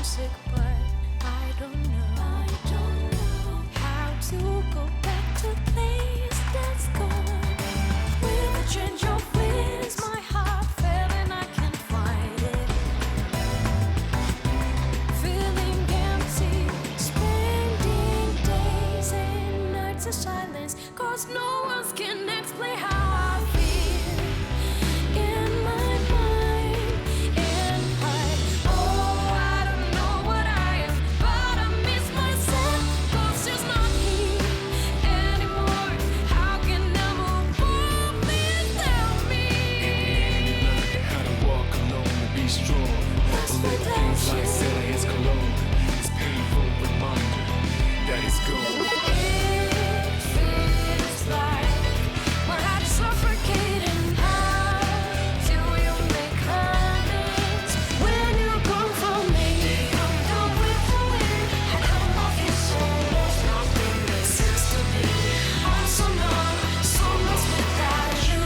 homesick, but I don't know how to go back to the place that's gone. With a change of winds, my heart fell and I can't find it. Feeling empty, spending days and nights in silence, 'cause no one can explain how I feel in my mind. And I don't know what I am, but I miss myself, 'cause she's not here anymore. How can I move on? Please tell me. How to walk alone and be strong. Believe things like S.E.E.S cologne. It's painful reminder that it's gone. It feels like my heart's suffocating. How do you make amends when you come from me? Come down with the wind. I don't know if you saw nothing makes sense to me. I'm so numb, so lost without you.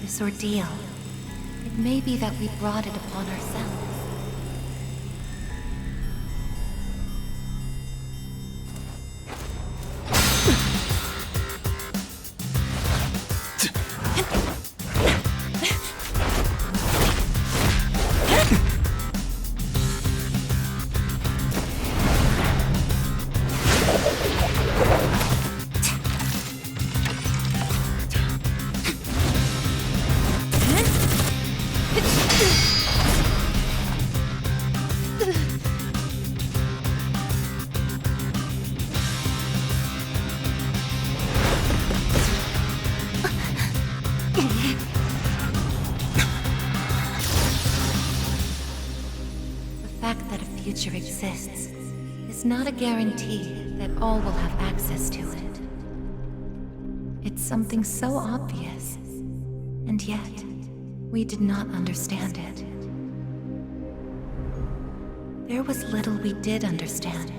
This ordeal, it may be that we brought it upon ourselves. Future exists is not a guarantee that all will have access to it. It's something so obvious, and yet we did not understand it. There was little we did understand.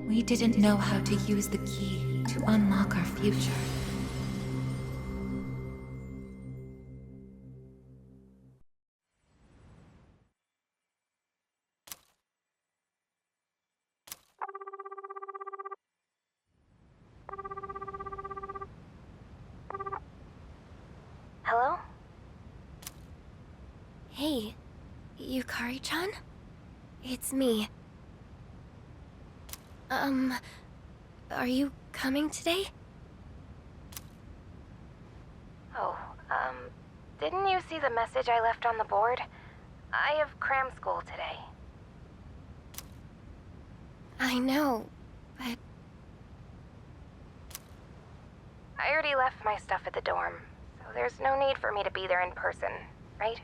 We didn't know how to use the key to unlock our future. Hello? Hey, Yukari-chan? It's me. Are you coming today? didn't you see the message I left on the board? I have cram school today. I know, but I already left my stuff at the dorm, so there's no need for me to be there in person, right?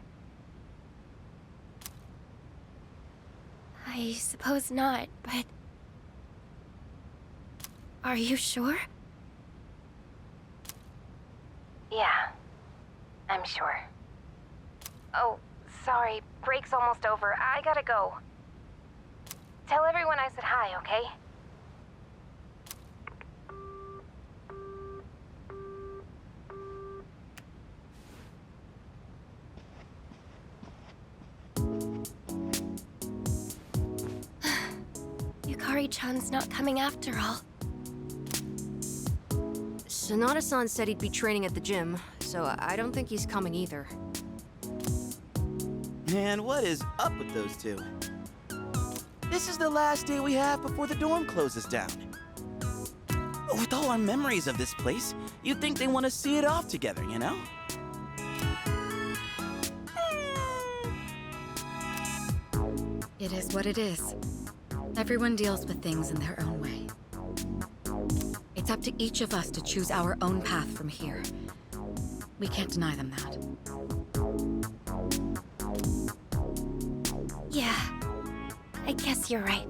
I suppose not, but... Are you sure? Yeah, I'm sure. Oh, sorry, break's almost over. I gotta go. Tell everyone I said hi, okay? Yukari-chan's not coming after all. Sonata-san said he'd be training at the gym, so I don't think he's coming either. And what is up with those two? This is the last day we have before the dorm closes down. With all our memories of this place, you'd think they want to see it off together, you know? It is what it is. Everyone deals with things in their own way. It's up to each of us to choose our own path from here. We can't deny them that. Yeah, I guess you're right.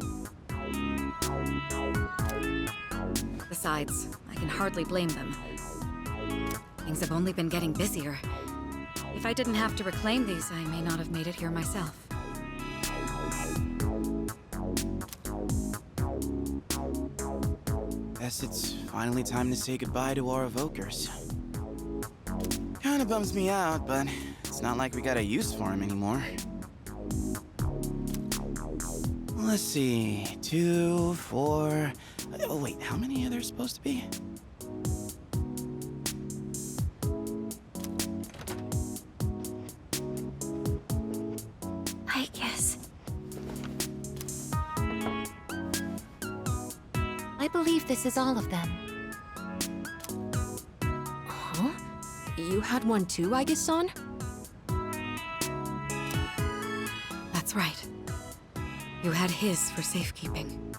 Besides, I can hardly blame them. Things have only been getting busier. If I didn't have to reclaim these, I may not have made it here myself. Guess it's finally time to say goodbye to our Evokers. Kinda bums me out, but it's not like we got a use for him anymore. Let's see, 2, 4... Oh wait, how many are there supposed to be? I guess. I believe this is all of them. Huh? You had one too, Aigis-san? That's right. You had his for safekeeping.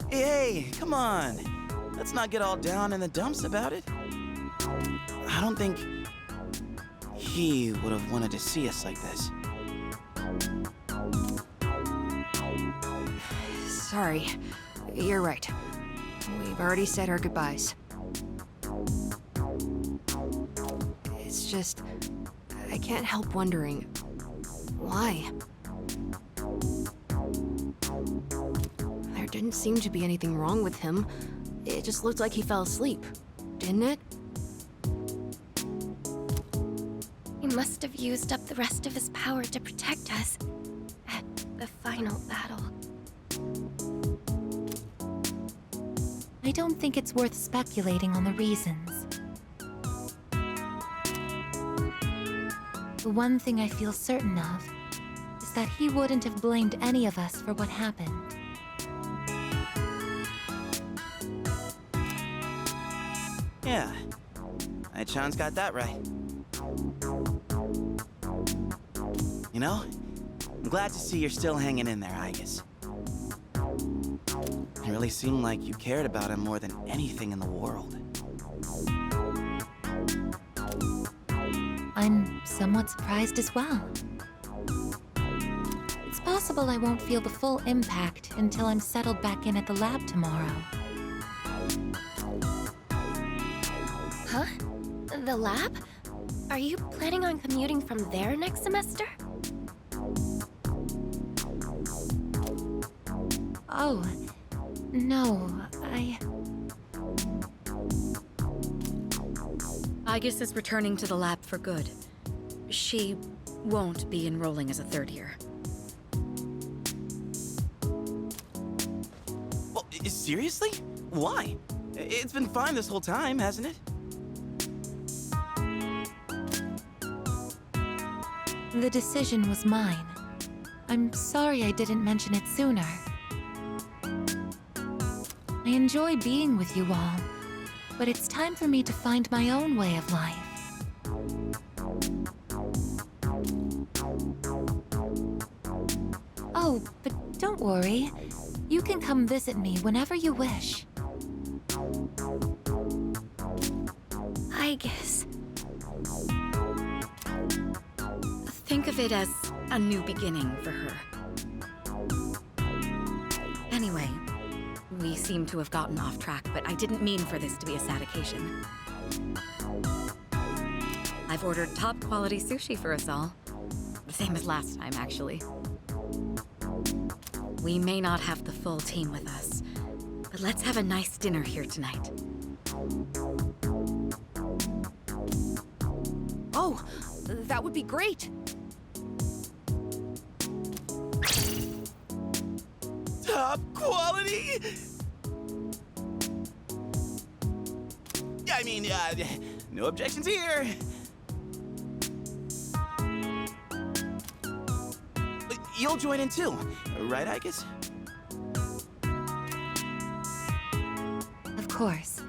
Hey, come on! Let's not get all down in the dumps about it. I don't think he would have wanted to see us like this. Sorry. You're right. We've already said our goodbyes. It's just... I can't help wondering... why? There didn't seem to be anything wrong with him. It just looked like he fell asleep, didn't it? He must have used up the rest of his power to protect us at the final battle. I don't think it's worth speculating on the reasons. The one thing I feel certain of is that he wouldn't have blamed any of us for what happened. Yeah, Ai-chan's got that right. You know, I'm glad to see you're still hanging in there, Aigis. It really seemed like you cared about him more than anything in the world. I'm somewhat surprised as well. It's possible I won't feel the full impact until I'm settled back in at the lab tomorrow. Huh? The lab? Are you planning on commuting from there next semester? Oh, no, Aigis is returning to the lab for good. She won't be enrolling as a third year. Well, seriously? Why? It's been fine this whole time, hasn't it? The decision was mine. I'm sorry I didn't mention it sooner. I enjoy being with you all, but it's time for me to find my own way of life. Oh, but don't worry. You can come visit me whenever you wish. Aigis. Think of it as a new beginning for her. Anyway, we seem to have gotten off track, but I didn't mean for this to be a sad occasion. I've ordered top-quality sushi for us all. The same as last time, actually. We may not have the full team with us, but let's have a nice dinner here tonight. Oh, that would be great. Top quality? I mean, no objections here. You'll join in too, right, Aigis? Of course.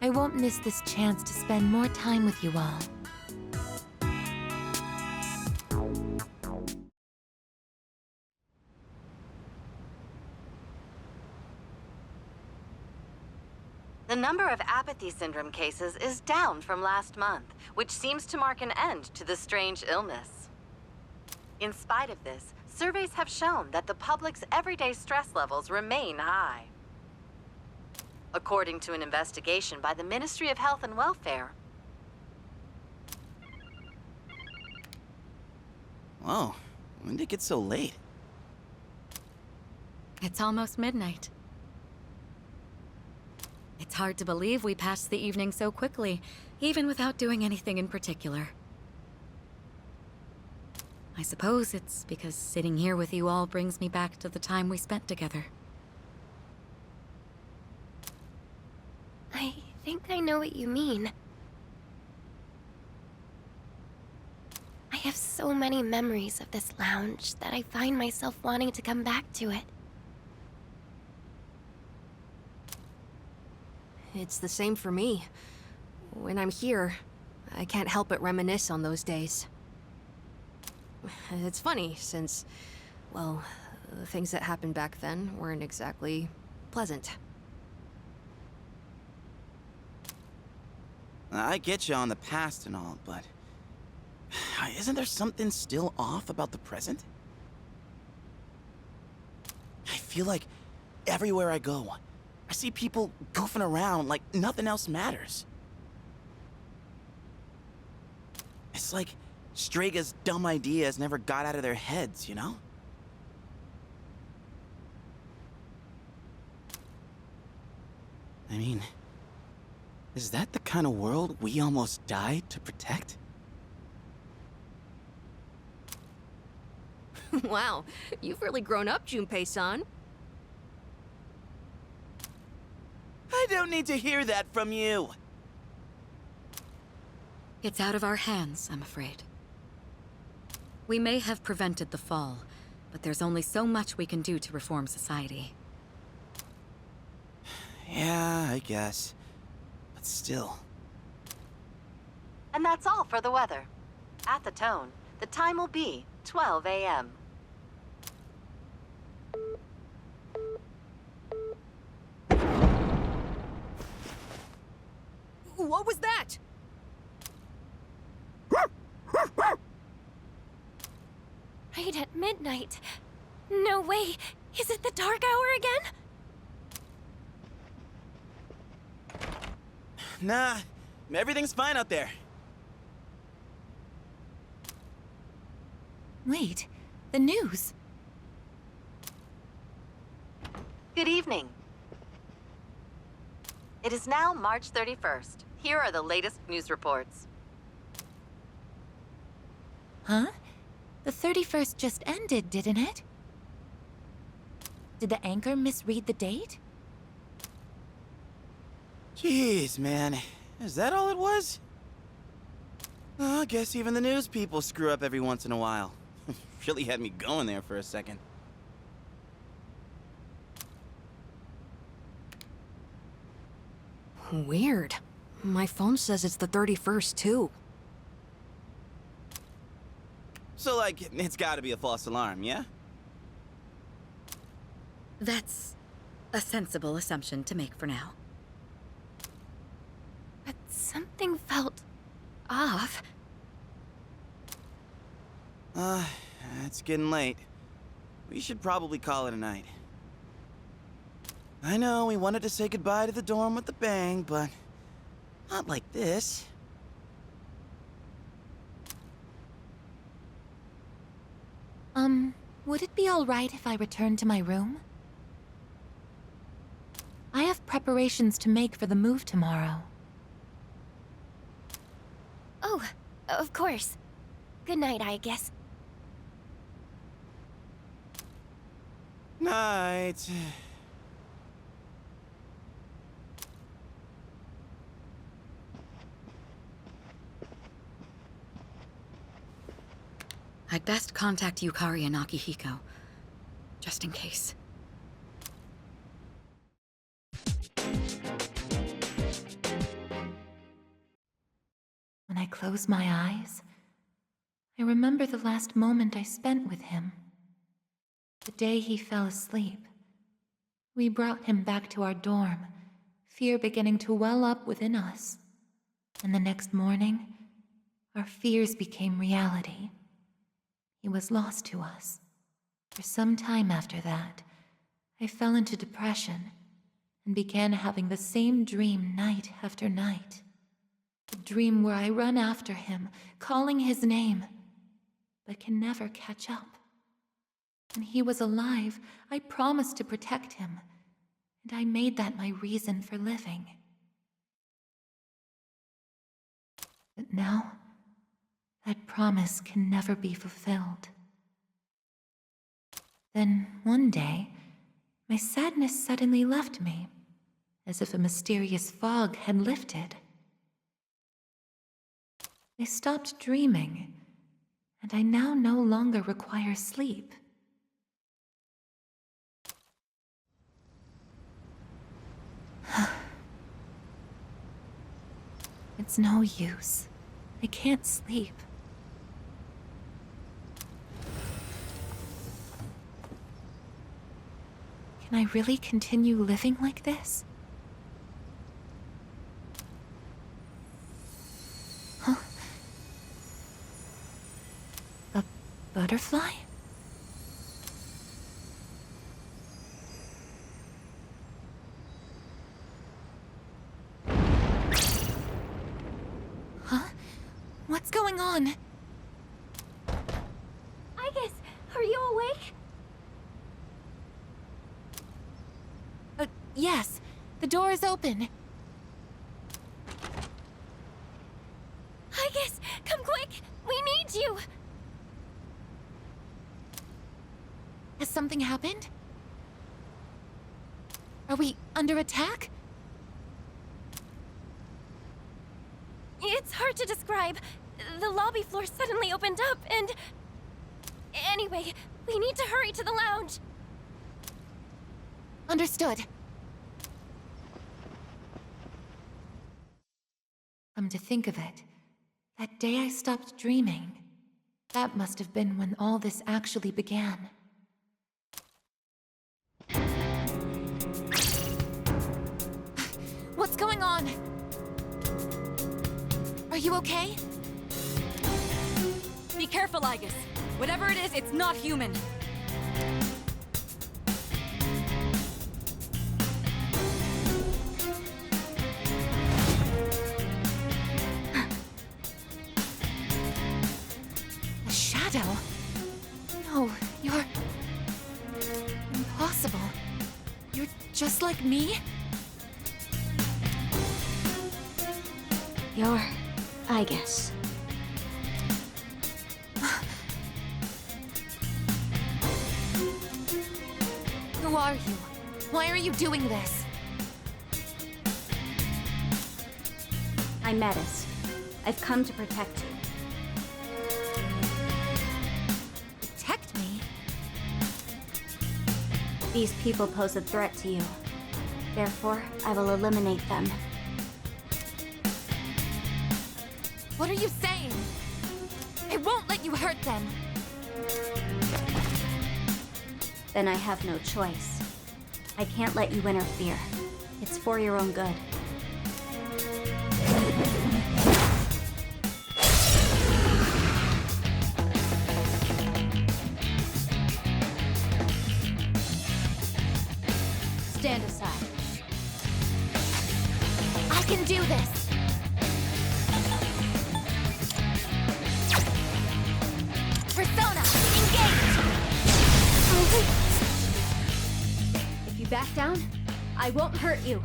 I won't miss this chance to spend more time with you all. The number of apathy syndrome cases is down from last month, which seems to mark an end to the strange illness. In spite of this, surveys have shown that the public's everyday stress levels remain high. According to an investigation by the Ministry of Health and Welfare. Whoa, when did it get so late? It's almost midnight. It's hard to believe we passed the evening so quickly, even without doing anything in particular. I suppose it's because sitting here with you all brings me back to the time we spent together. I think I know what you mean. I have so many memories of this lounge that I find myself wanting to come back to it. It's the same for me. When I'm here, I can't help but reminisce on those days. It's funny, since, well, the things that happened back then weren't exactly pleasant. I get you on the past and all, but isn't there something still off about the present? I feel like everywhere I go, I see people goofing around like nothing else matters. It's like Strega's dumb ideas never got out of their heads, you know? I mean, is that the kind of world we almost died to protect? Wow, you've really grown up, Junpei-san. I don't need to hear that from you. It's out of our hands, I'm afraid. We may have prevented the fall, but there's only so much we can do to reform society. Yeah, I guess. But still. And that's all for the weather. At the tone, the time will be 12 a.m. What was that? Right at midnight. No way. Is it the dark hour again? Nah, everything's fine out there. Wait, the news. Good evening. It is now March 31st. Here are the latest news reports. Huh? The 31st just ended, didn't it? Did the anchor misread the date? Jeez, man. Is that all it was? I guess even the news people screw up every once in a while. Really had me going there for a second. Weird. My phone says it's the 31st, too. So, like, it's gotta be a false alarm, yeah? That's a sensible assumption to make for now. But something felt off. It's getting late. We should probably call it a night. I know we wanted to say goodbye to the dorm with a bang, but not like this. Would it be alright if I returned to my room? I have preparations to make for the move tomorrow. Oh, of course. Good night, Aigis. Night. I'd best contact Yukari and Akihiko, just in case. When I close my eyes, I remember the last moment I spent with him. The day he fell asleep. We brought him back to our dorm, fear beginning to well up within us. And the next morning, our fears became reality. He was lost to us. For some time after that, I fell into depression and began having the same dream night after night. A dream where I run after him, calling his name, but can never catch up. When he was alive, I promised to protect him, and I made that my reason for living. But now, that promise can never be fulfilled. Then, one day, my sadness suddenly left me, as if a mysterious fog had lifted. I stopped dreaming, and I now no longer require sleep. It's no use. I can't sleep. Can I really continue living like this? Huh? A butterfly? Huh? What's going on? Aigis, are you awake? Yes. The door is open. Aigis, come quick! We need you! Has something happened? Are we under attack? It's hard to describe. The lobby floor suddenly opened up and... Anyway, we need to hurry to the lounge. Understood. Come to think of it, that day I stopped dreaming, that must have been when all this actually began. What's going on? Are you okay? Be careful, Aigis. Whatever it is, it's not human. A shadow? No, you're... impossible. You're just like me? You're Aigis. Who are you? Why are you doing this? I'm Metis. I've come to protect you. These people pose a threat to you. Therefore, I will eliminate them. What are you saying? I won't let you hurt them. Then I have no choice. I can't let you interfere. It's for your own good. Stand aside. I can do this! Persona, engage! If you back down, I won't hurt you.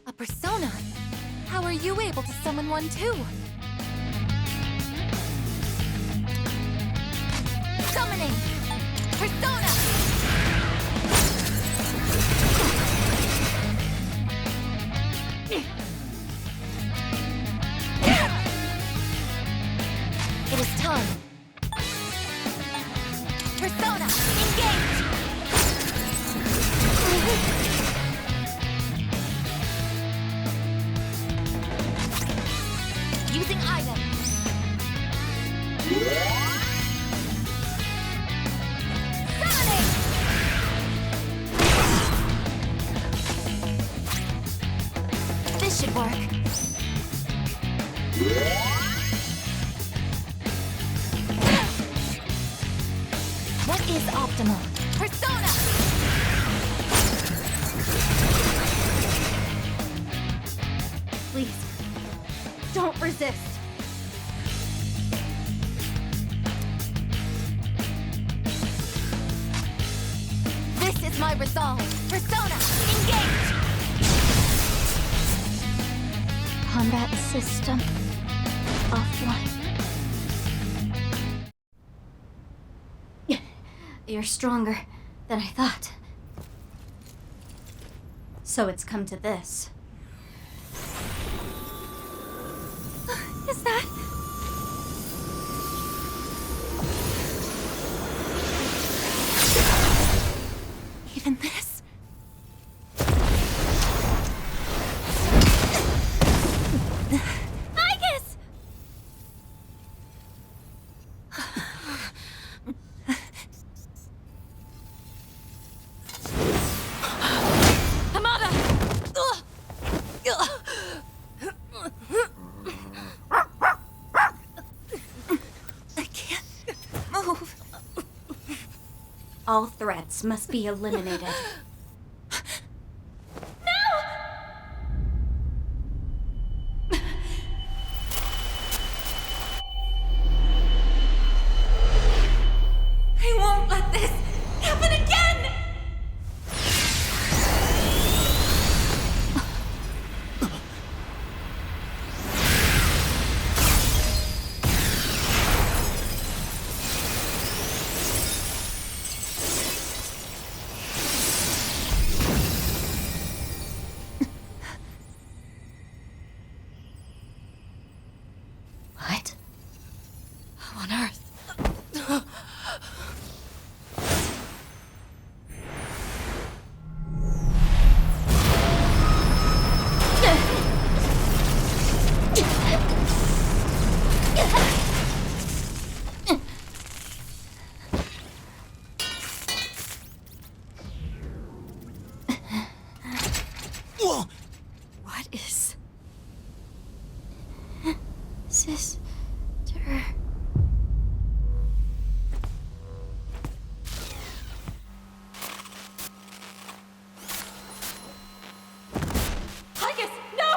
A persona? How are you able to summon one too? Summoning! Persona! It is time. Persona, engage! Using item. Summoning! This should work. What is optimal? Persona! Please, don't resist. This is my resolve. Persona, engage! Combat system offline. You're stronger than I thought. So it's come to this. Is that... even this? Aigis! Hamada! I can't move. All threats must be eliminated. I won't let this happen again! What? How on earth? Whoa! What is... Sister. Aigis, no!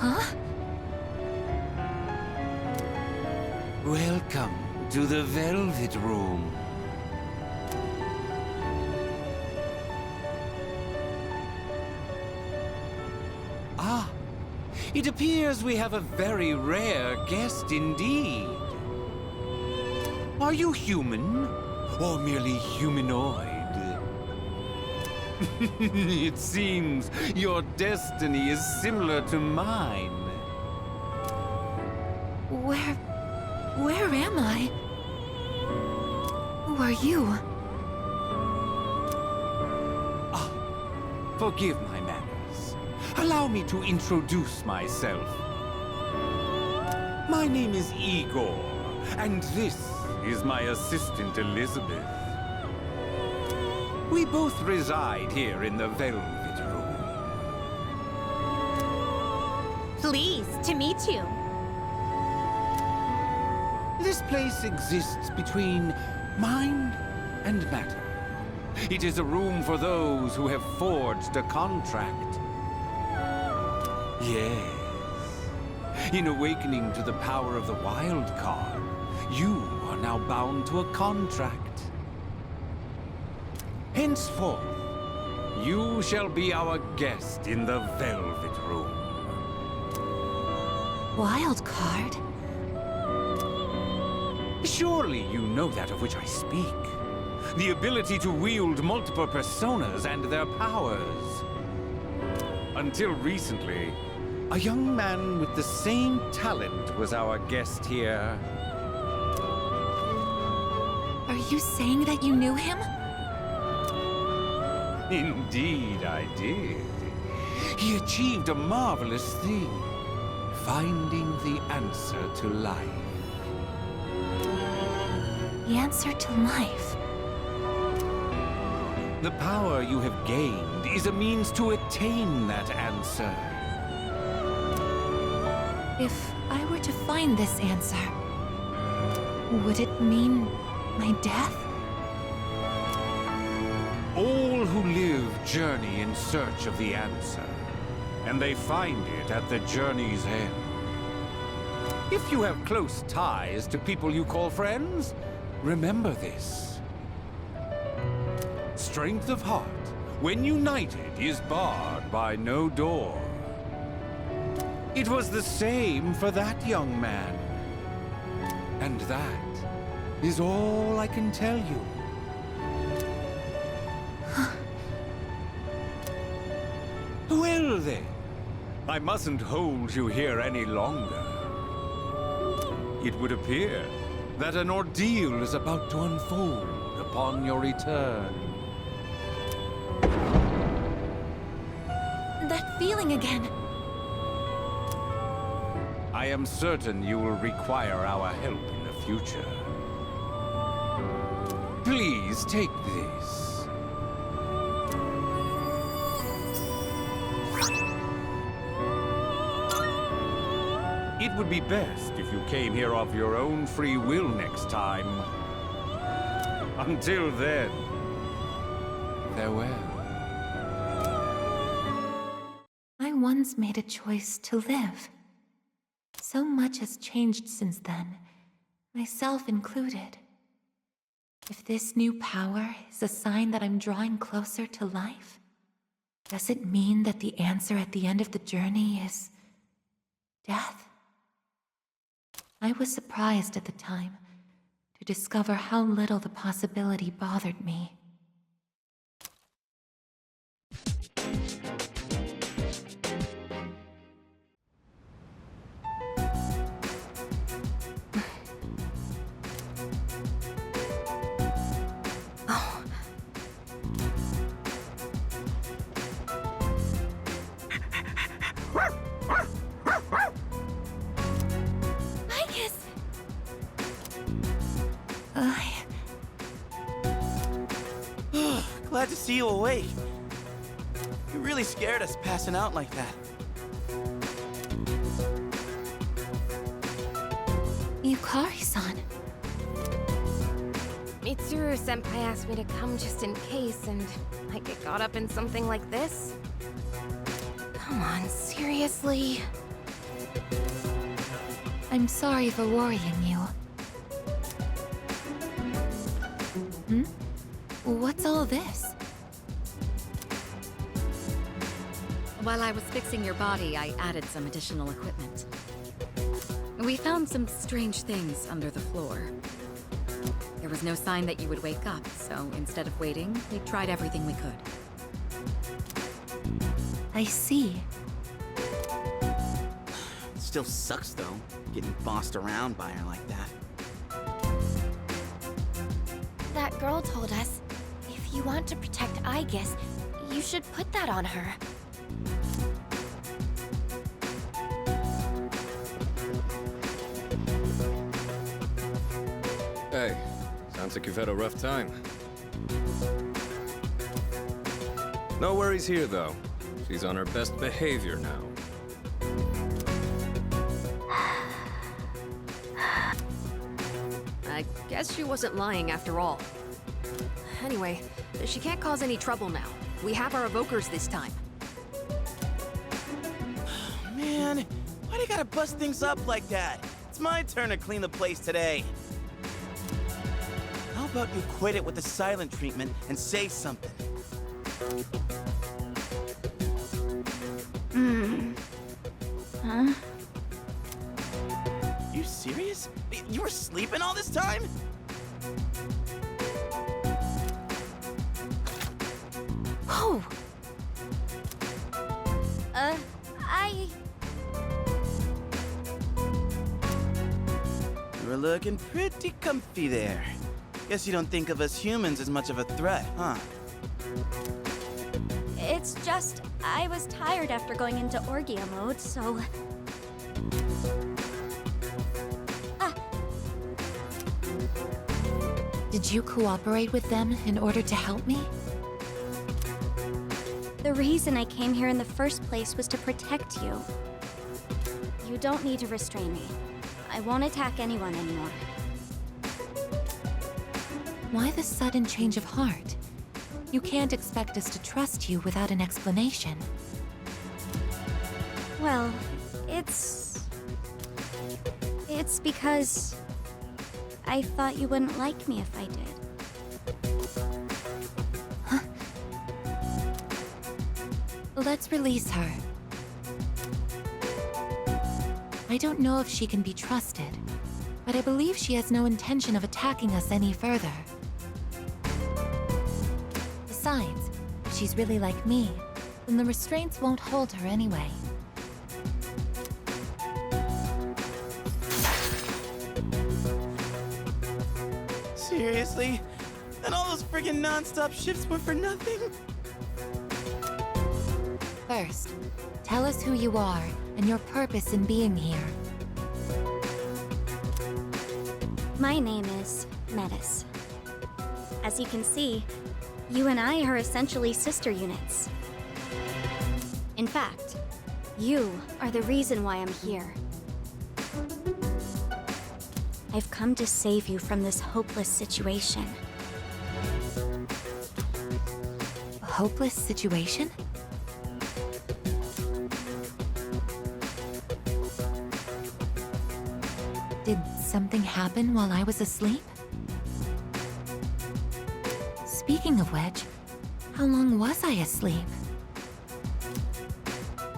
Huh? Welcome to the Velvet Room. It appears we have a very rare guest indeed. Are you human, or merely humanoid? It seems your destiny is similar to mine. Where am I? Who are you? Forgive my manners. Allow me to introduce myself. My name is Igor, and this is my assistant Elizabeth. We both reside here in the Velvet Room. Pleased to meet you. This place exists between mind and matter. It is a room for those who have forged a contract. Yes. In awakening to the power of the wild card, you are now bound to a contract. Henceforth, you shall be our guest in the Velvet Room. Wild card? Surely you know that of which I speak. The ability to wield multiple personas and their powers. Until recently, a young man with the same talent was our guest here. Are you saying that you knew him? Indeed, I did. He achieved a marvelous thing, finding the answer to life. The answer to life? The power you have gained is a means to attain that answer. If I were to find this answer, would it mean my death? All who live journey in search of the answer, and they find it at the journey's end. If you have close ties to people you call friends, remember this. Strength of heart, when united, is barred by no door. It was the same for that young man. And that is all I can tell you. Well then, I mustn't hold you here any longer. It would appear that an ordeal is about to unfold upon your return. That feeling again. I am certain you will require our help in the future. Please take this. It would be best if you came here of your own free will next time. Until then, farewell. I once made a choice to live. So much has changed since then, myself included. If this new power is a sign that I'm drawing closer to life, does it mean that the answer at the end of the journey is death? I was surprised at the time to discover how little the possibility bothered me. Glad to see you awake. You really scared us passing out like that. Yukari-san. Mitsuru-senpai asked me to come just in case, and I get caught up in something like this? Come on, seriously? I'm sorry for worrying you. What's all this? While I was fixing your body, I added some additional equipment. We found some strange things under the floor. There was no sign that you would wake up, so instead of waiting, we tried everything we could. I see. Still sucks, though, getting bossed around by her like that. That girl told us, if you want to protect Aigis, you should put that on her. Hey, sounds like you've had a rough time. No worries here, though. She's on her best behavior now. I guess she wasn't lying after all. Anyway, she can't cause any trouble now. We have our Evokers this time. Man, why do you gotta bust things up like that? It's my turn to clean the place today. How about you quit it with the silent treatment and say something? Huh? You serious? You were sleeping all this time? Whoa! You were looking pretty comfy there. Guess you don't think of us humans as much of a threat, huh? It's just, I was tired after going into Orgia mode, so... Did you cooperate with them in order to help me? The reason I came here in the first place was to protect you. You don't need to restrain me. I won't attack anyone anymore. Why the sudden change of heart? You can't expect us to trust you without an explanation. Well, it's because... I thought you wouldn't like me if I did. Huh? Let's release her. I don't know if she can be trusted, but I believe she has no intention of attacking us any further. Besides, if she's really like me, then the restraints won't hold her anyway. Seriously? And all those friggin' non-stop shifts were for nothing? First, tell us who you are and your purpose in being here. My name is Metis. As you can see, you and I are essentially sister units. In fact, you are the reason why I'm here. I've come to save you from this hopeless situation. A hopeless situation? Did something happen while I was asleep? Speaking of which, how long was I asleep?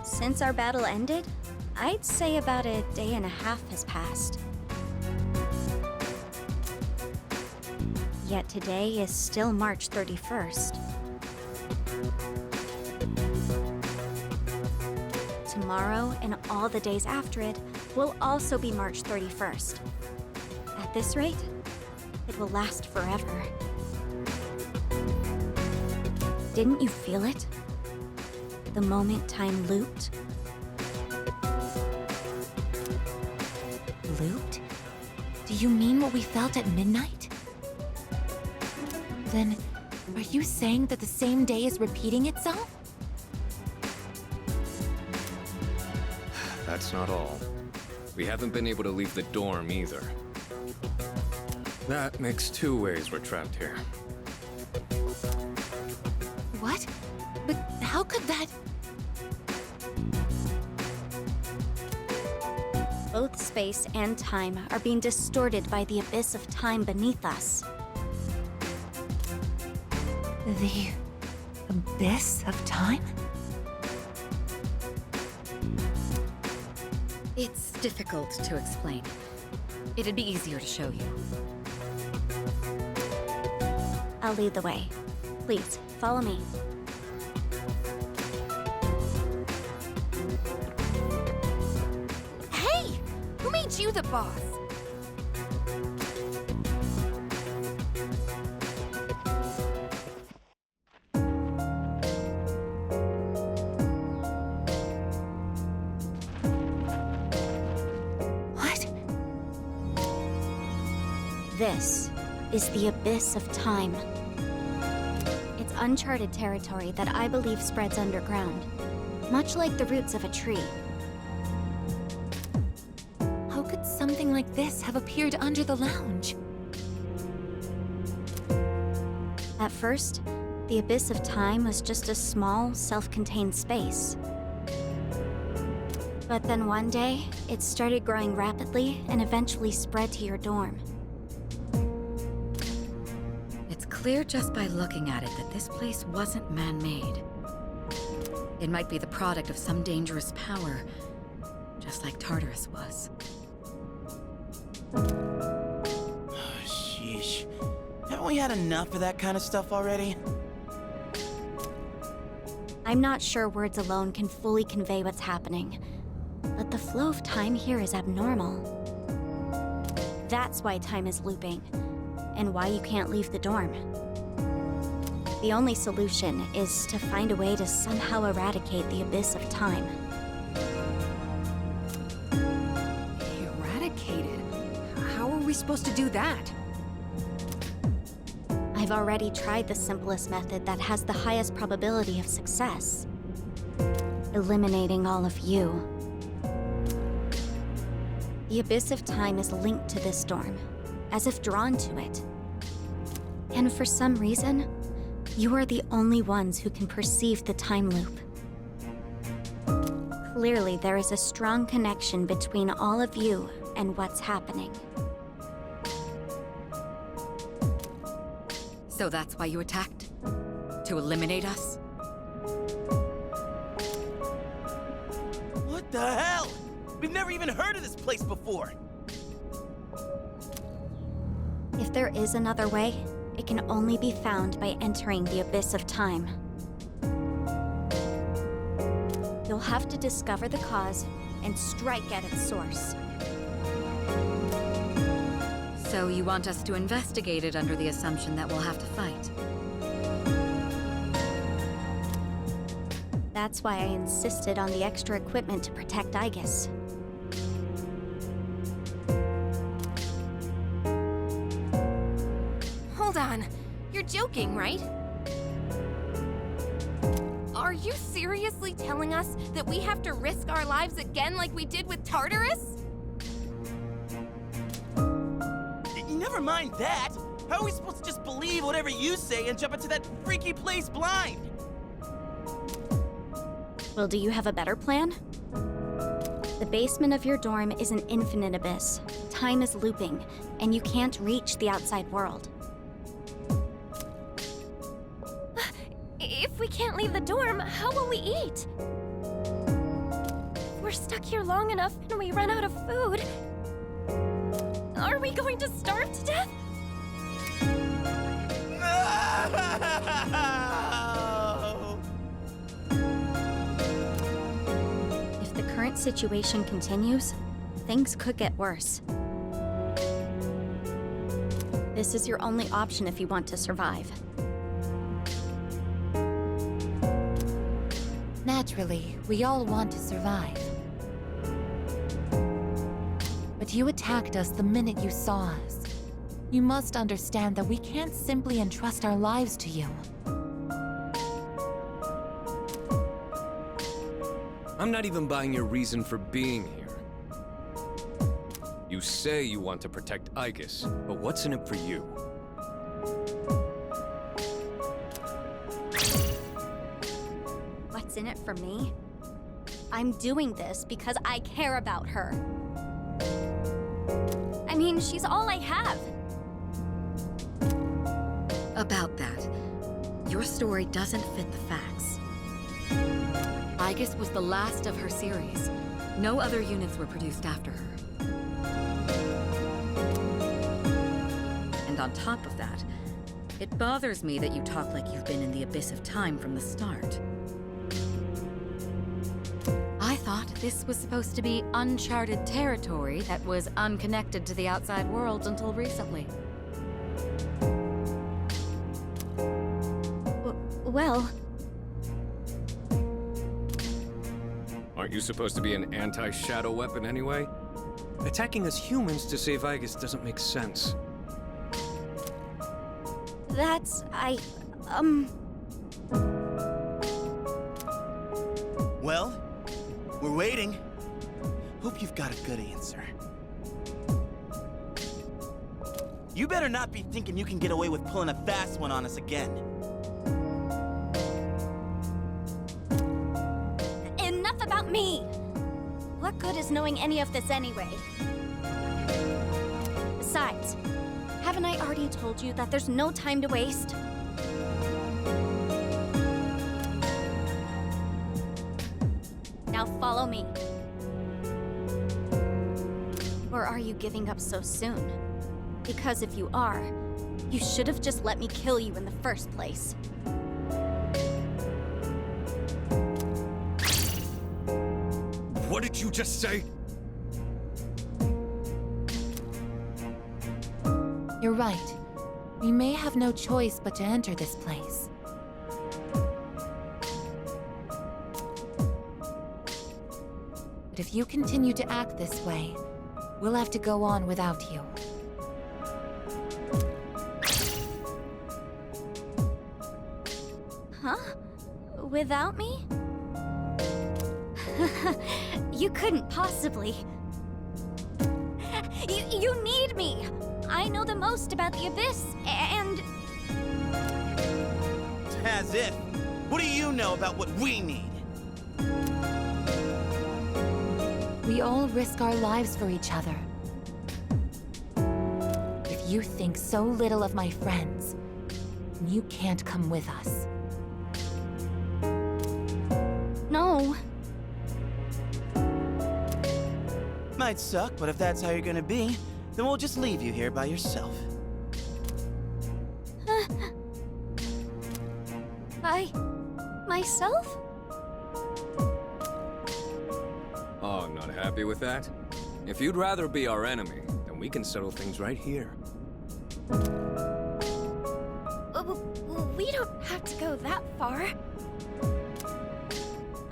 Since our battle ended, I'd say about a day and a half has passed. Yet today is still March 31st. Tomorrow and all the days after it will also be March 31st. At this rate, it will last forever. Didn't you feel it? The moment time looped? Looped? Do you mean what we felt at midnight? Then, are you saying that the same day is repeating itself? That's not all. We haven't been able to leave the dorm either. That makes two ways we're trapped here. What? But how could that... Both space and time are being distorted by the abyss of time beneath us. The abyss of time? It's difficult to explain. It'd be easier to show you. I'll lead the way. Please, follow me. Hey! Who made you the boss? This is the Abyss of Time. It's uncharted territory that I believe spreads underground, much like the roots of a tree. How could something like this have appeared under the lounge? At first, the Abyss of Time was just a small, self-contained space. But then one day, it started growing rapidly and eventually spread to your dorm. It's clear just by looking at it that this place wasn't man-made. It might be the product of some dangerous power, just like Tartarus was. Sheesh. Haven't we had enough of that kind of stuff already? I'm not sure words alone can fully convey what's happening, but the flow of time here is abnormal. That's why time is looping, and why you can't leave the dorm. The only solution is to find a way to somehow eradicate the Abyss of Time. Eradicated? How are we supposed to do that? I've already tried the simplest method that has the highest probability of success. Eliminating all of you. The Abyss of Time is linked to this dorm, as if drawn to it. And for some reason, you are the only ones who can perceive the time loop. Clearly, there is a strong connection between all of you and what's happening. So that's why you attacked? To eliminate us? What the hell? We've never even heard of this place before. If there is another way, it can only be found by entering the Abyss of Time. You'll have to discover the cause and strike at its source. So you want us to investigate it under the assumption that we'll have to fight? That's why I insisted on the extra equipment to protect Aigis. Hold on. You're joking, right? Are you seriously telling us that we have to risk our lives again like we did with Tartarus? Never mind that. How are we supposed to just believe whatever you say and jump into that freaky place blind? Well, do you have a better plan? The basement of your dorm is an infinite abyss. Time is looping, and you can't reach the outside world. If we can't leave the dorm, how will we eat? If we're stuck here long enough and we run out of food, are we going to starve to death? No! If the current situation continues, things could get worse. This is your only option if you want to survive. Naturally, we all want to survive. But you attacked us the minute you saw us. You must understand that we can't simply entrust our lives to you. I'm not even buying your reason for being here. You say you want to protect Aigis, but what's in it for you? What's in it for me? I'm doing this because I care about her. I mean, she's all I have. About that, your story doesn't fit the facts. Aigis was the last of her series. No other units were produced after her. And on top of that, it bothers me that you talk like you've been in the abyss of time from the start. I thought this was supposed to be uncharted territory that was unconnected to the outside world until recently. Well... Aren't you supposed to be an anti-shadow weapon anyway? Attacking us humans to save Aigis doesn't make sense. That's... Well, we're waiting. Hope you've got a good answer. You better not be thinking you can get away with pulling a fast one on us again. Enough about me! What good is knowing any of this anyway? Besides, haven't I already told you that there's no time to waste? Now follow me. Or are you giving up so soon? Because if you are, you should have just let me kill you in the first place. What did you just say? You're right. We may have no choice but to enter this place. But if you continue to act this way, we'll have to go on without you. Huh? Without me? You couldn't possibly. You need me! I know the most about the Abyss, and... As if. What do you know about what we need? We all risk our lives for each other. If you think so little of my friends, you can't come with us. No. Might suck, but if that's how you're gonna be, then we'll just leave you here by yourself. Myself? Oh, not happy with that? If you'd rather be our enemy, then we can settle things right here. We don't have to go that far.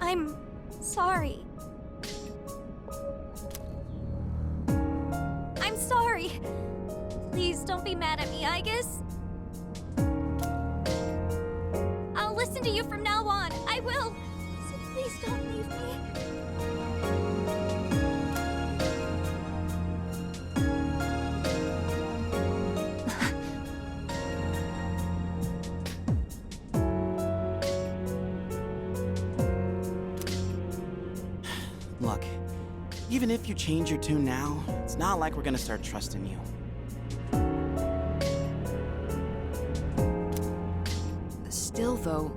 I'm sorry. I'm sorry. Please don't be mad at me, Aigis. I'll listen to you from now on. I will. So please don't leave me. Look, even if you change your tune now, it's not like we're gonna start trusting you. Still, though,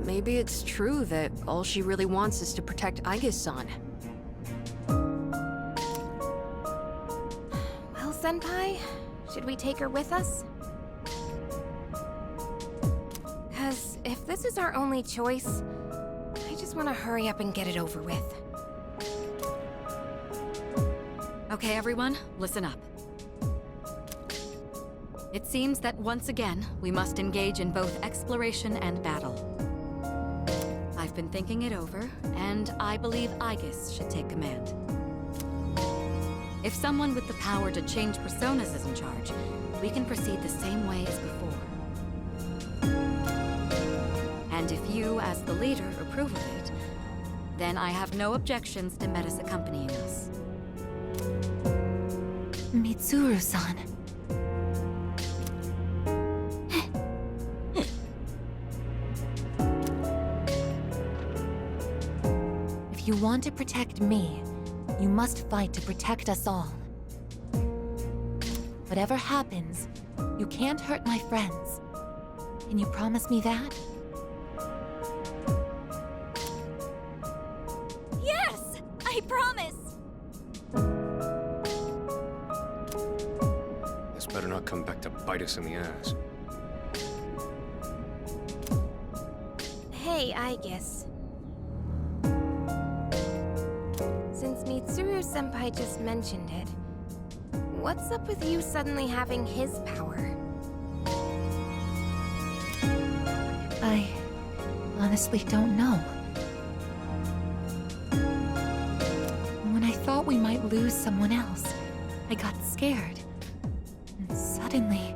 maybe it's true that all she really wants is to protect Aigis-san. Well, Senpai, should we take her with us? 'Cause if this is our only choice, I just want to hurry up and get it over with. Okay, everyone, listen up. It seems that once again, we must engage in both exploration and battle. I've been thinking it over, and I believe Aigis should take command. If someone with the power to change personas is in charge, we can proceed the same way as before. And if you, as the leader, approve of it, then I have no objections to Metis accompanying us. Mitsuru-san. If you want to protect me, you must fight to protect us all. Whatever happens, you can't hurt my friends. Can you promise me that? Yes! I promise! bite us in the ass. Hey, Aigis. Since Mitsuru-senpai just mentioned it, what's up with you suddenly having his power? I honestly don't know. When I thought we might lose someone else, I got scared. And suddenly...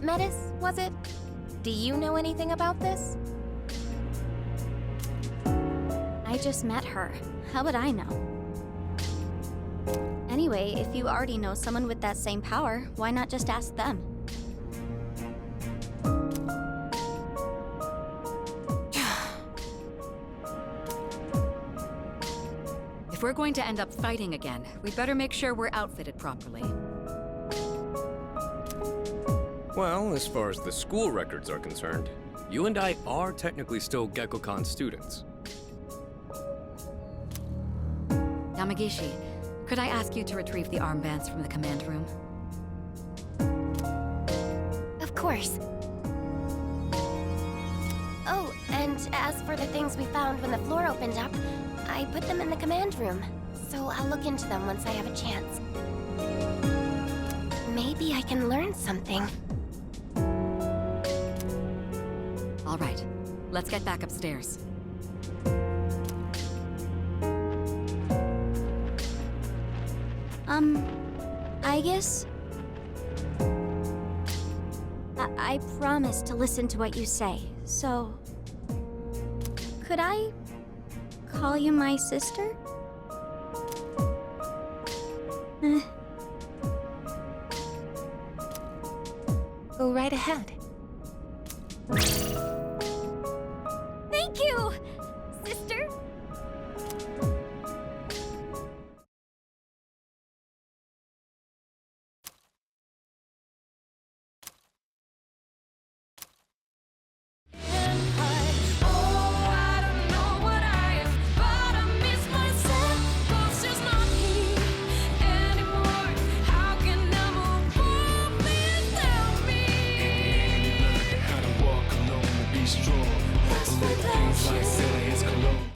Metis, was it? Do you know anything about this? I just met her. How would I know? Anyway, if you already know someone with that same power, why not just ask them? If we're going to end up fighting again, we'd better make sure we're outfitted properly. Well, as far as the school records are concerned, you and I are technically still Gekkokan students. Yamagishi, could I ask you to retrieve the armbands from the command room? Of course. Oh, and as for the things we found when the floor opened up, I put them in the command room, so I'll look into them once I have a chance. Maybe I can learn something. All right, let's get back upstairs. Aigis? I promise to listen to what you say, so... Could I call you my sister? Go right ahead. Thank you, sister! Strong. Little things like S.E.E.S cologne.